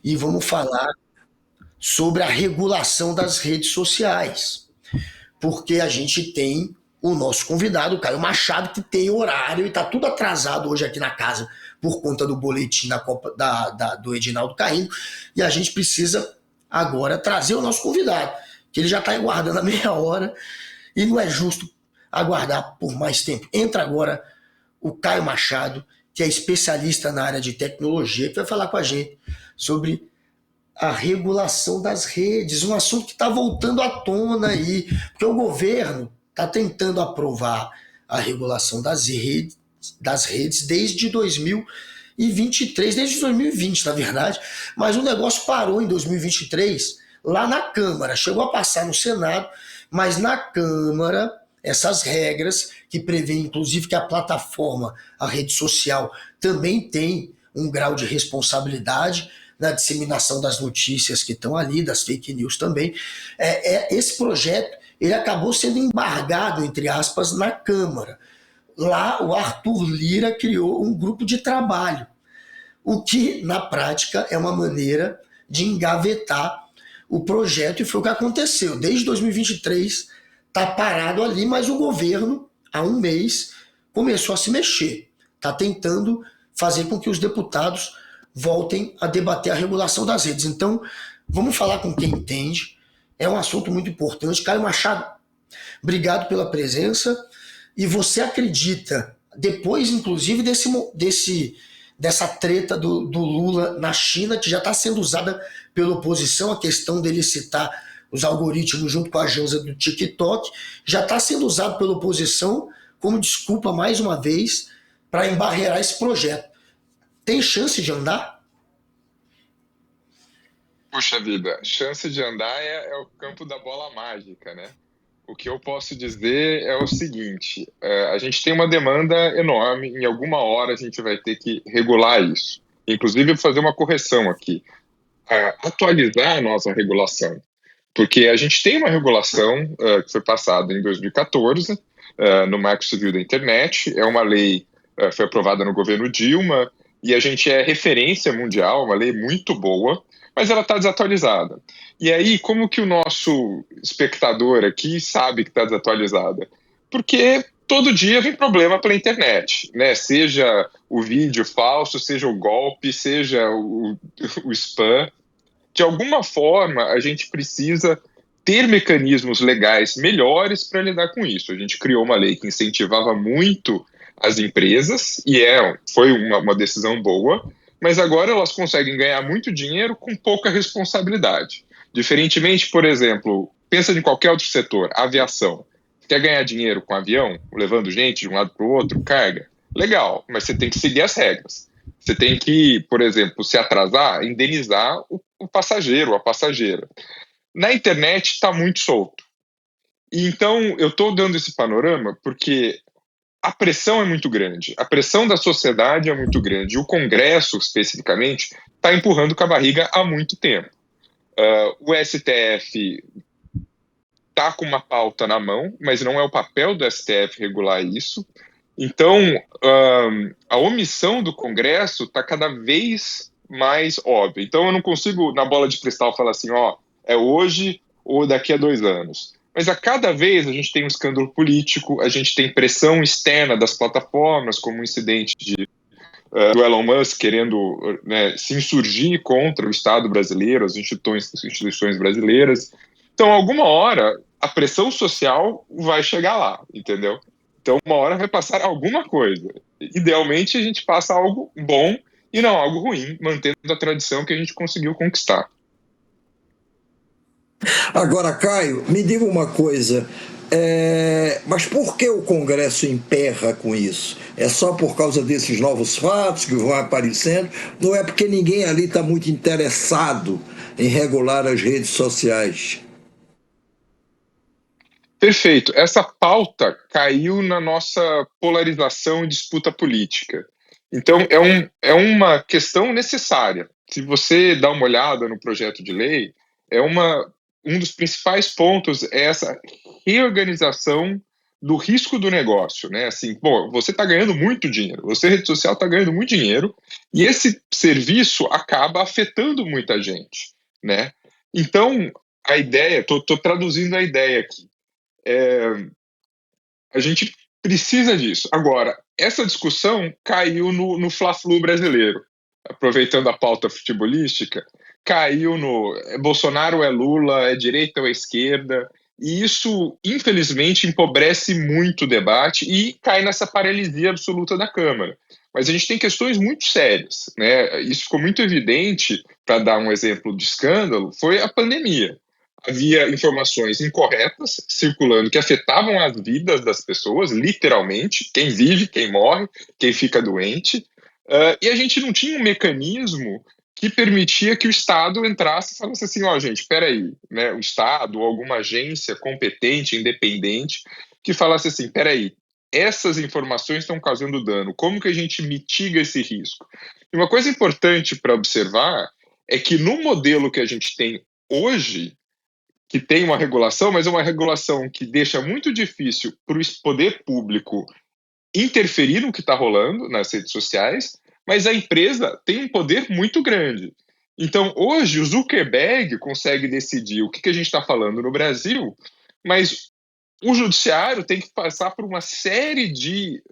e vamos falar sobre a regulação das redes sociais, porque a gente tem o nosso convidado, o Caio Machado, que tem horário e está tudo atrasado hoje aqui na casa por conta do boletim da Copa, do Edinaldo caindo, e a gente precisa agora trazer o nosso convidado, que ele já está aguardando a meia hora e não é justo aguardar por mais tempo. Entra agora o Caio Machado, que é especialista na área de tecnologia, que vai falar com a gente sobre a regulação das redes, um assunto que está voltando à tona aí, porque o governo está tentando aprovar a regulação das redes desde 2023, desde 2020, na verdade, mas o negócio parou em 2023 lá na Câmara, chegou a passar no Senado, mas na Câmara essas regras que prevêem inclusive que a plataforma, a rede social, também tem um grau de responsabilidade na disseminação das notícias que estão ali, das fake news também. Esse projeto ele acabou sendo embargado, entre aspas, na Câmara. Lá o Arthur Lira criou um grupo de trabalho, o que na prática é uma maneira de engavetar o projeto, e foi o que aconteceu. Desde 2023 está parado ali, mas o governo, há um mês, começou a se mexer. Está tentando fazer com que os deputados voltem a debater a regulação das redes. Então, vamos falar com quem entende. É um assunto muito importante. Caio Machado, obrigado pela presença. E você acredita, depois, inclusive, dessa treta do Lula na China, que já está sendo usada pela oposição, a questão dele citar os algoritmos junto com a agência do TikTok, já está sendo usado pela oposição como desculpa, mais uma vez, para embarrear esse projeto. Tem chance de andar? Puxa vida, chance de andar é o campo da bola mágica, né? O que eu posso dizer é o seguinte: a gente tem uma demanda enorme, em alguma hora a gente vai ter que regular isso. Inclusive, fazer uma correção aqui, atualizar a nossa regulação, porque a gente tem uma regulação que foi passada em 2014 no Marco Civil da Internet, é uma lei que foi aprovada no governo Dilma, e a gente é referência mundial, uma lei muito boa, mas ela está desatualizada. E aí, como que o nosso espectador aqui sabe que está desatualizada? Porque todo dia vem problema pela internet, né? Seja o vídeo falso, seja o golpe, seja o spam. De alguma forma, a gente precisa ter mecanismos legais melhores para lidar com isso. A gente criou uma lei que incentivava muito as empresas, e foi uma decisão boa, mas agora elas conseguem ganhar muito dinheiro com pouca responsabilidade. Diferentemente, por exemplo, pensa em qualquer outro setor, aviação. Você quer ganhar dinheiro com avião, levando gente de um lado para o outro, carga? Legal, mas você tem que seguir as regras. Você tem que, por exemplo, se atrasar, indenizar o passageiro, a passageira. Na internet está muito solto. E então eu estou dando esse panorama porque a pressão é muito grande, a pressão da sociedade é muito grande. O Congresso, especificamente, está empurrando com a barriga há muito tempo. O STF está com uma pauta na mão, mas não é o papel do STF regular isso. Então, a omissão do Congresso está cada vez mais óbvia. Então, eu não consigo, na bola de cristal, falar assim, é hoje ou daqui a 2 anos. Mas a cada vez a gente tem um escândalo político, a gente tem pressão externa das plataformas, como o incidente do Elon Musk querendo, né, se insurgir contra o Estado brasileiro, as instituições brasileiras. Então, alguma hora, a pressão social vai chegar lá, entendeu? Então, uma hora vai passar alguma coisa. Idealmente, a gente passa algo bom e não algo ruim, mantendo a tradição que a gente conseguiu conquistar. Agora, Caio, me diga uma coisa. Mas por que o Congresso emperra com isso? É só por causa desses novos fatos que vão aparecendo? Não é porque ninguém ali está muito interessado em regular as redes sociais? Perfeito. Essa pauta caiu na nossa polarização e disputa política. Então, é uma questão necessária. Se você dá uma olhada no projeto de lei, um dos principais pontos é essa reorganização do risco do negócio, né? Assim, pô, você está ganhando muito dinheiro, você, rede social, está ganhando muito dinheiro, e esse serviço acaba afetando muita gente, né? Então, a ideia, estou traduzindo a ideia aqui, a gente precisa disso. Agora, essa discussão caiu no Fla-Flu brasileiro, aproveitando a pauta futebolística, caiu no Bolsonaro é Lula, é direita ou é esquerda, e isso, infelizmente, empobrece muito o debate e cai nessa paralisia absoluta da Câmara. Mas a gente tem questões muito sérias, né? Isso ficou muito evidente, para dar um exemplo de escândalo, foi a pandemia. Havia informações incorretas circulando que afetavam as vidas das pessoas, literalmente, quem vive, quem morre, quem fica doente, e a gente não tinha um mecanismo que permitia que o Estado entrasse e falasse assim, ó, gente, espera aí, né, o Estado ou alguma agência competente, independente, que falasse assim, espera aí, essas informações estão causando dano, como que a gente mitiga esse risco? E uma coisa importante para observar é que no modelo que a gente tem hoje, que tem uma regulação, mas é uma regulação que deixa muito difícil para o poder público interferir no que está rolando nas redes sociais, mas a empresa tem um poder muito grande. Então, hoje, o Zuckerberg consegue decidir o que a gente está falando no Brasil, mas o judiciário tem que passar por uma série de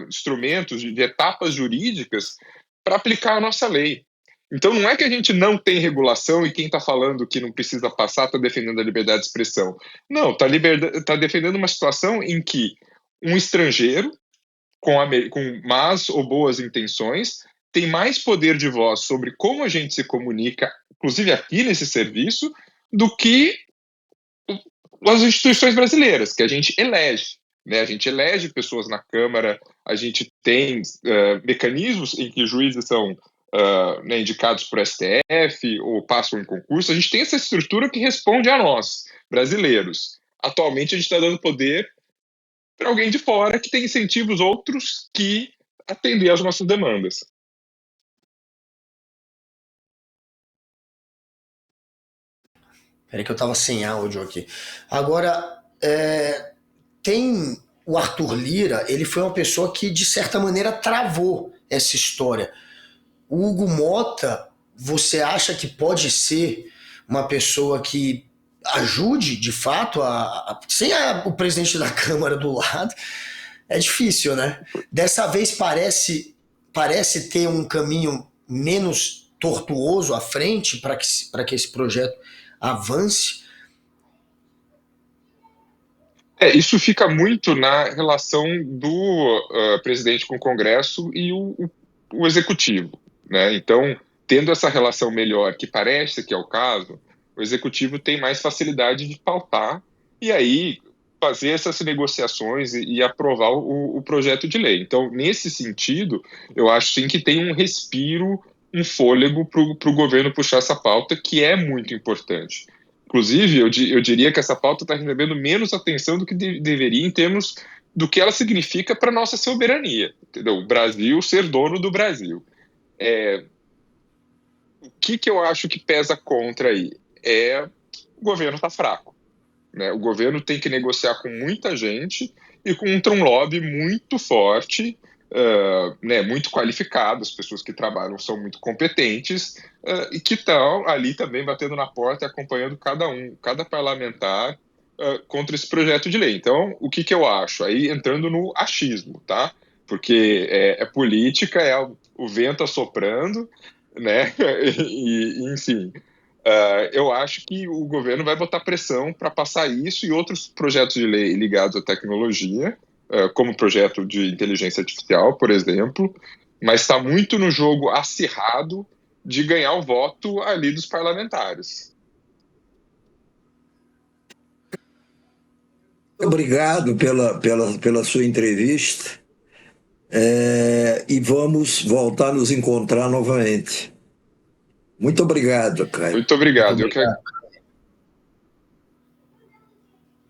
instrumentos, de etapas jurídicas para aplicar a nossa lei. Então, não é que a gente não tem regulação e quem está falando que não precisa passar está defendendo a liberdade de expressão. Não, está defendendo uma situação em que um estrangeiro, com más ou boas intenções, tem mais poder de voz sobre como a gente se comunica, inclusive aqui nesse serviço, do que as instituições brasileiras, que a gente elege. Né? A gente elege pessoas na Câmara, a gente tem mecanismos em que juízes são né, indicados por STF ou passam em concurso. A gente tem essa estrutura que responde a nós, brasileiros. Atualmente, a gente está dando poder para alguém de fora que tem incentivos outros que atender às nossas demandas. Peraí que eu tava sem áudio aqui. Agora, tem o Arthur Lira, ele foi uma pessoa que, de certa maneira, travou essa história. O Hugo Mota, você acha que pode ser uma pessoa que ajude, de fato, sem o presidente da Câmara do lado? É difícil, né? Dessa vez parece ter um caminho menos tortuoso à frente para que esse projeto avance. Isso fica muito na relação do presidente com o Congresso e o executivo. Né? Então, tendo essa relação melhor, que parece que é o caso, o executivo tem mais facilidade de pautar e aí fazer essas negociações e aprovar o projeto de lei. Então, nesse sentido, eu acho sim que tem um respiro, um fôlego para o governo puxar essa pauta, que é muito importante. Inclusive, eu diria que essa pauta está recebendo menos atenção do que deveria em termos do que ela significa para a nossa soberania. Entendeu? O Brasil ser dono do Brasil. O que eu acho que pesa contra aí? O governo está fraco. Né? O governo tem que negociar com muita gente e contra um lobby muito forte, né, muito qualificado, as pessoas que trabalham são muito competentes e que estão ali também batendo na porta e acompanhando cada parlamentar contra esse projeto de lei. Então, o que eu acho? Aí entrando no achismo, tá? Porque é política, é o vento assoprando, né? E enfim, eu acho que o governo vai botar pressão para passar isso e outros projetos de lei ligados à tecnologia, como o projeto de inteligência artificial, por exemplo, mas está muito no jogo acirrado de ganhar o voto ali dos parlamentares. Obrigado pela sua entrevista e vamos voltar a nos encontrar novamente. Muito obrigado, Caio. Muito obrigado. Muito obrigado.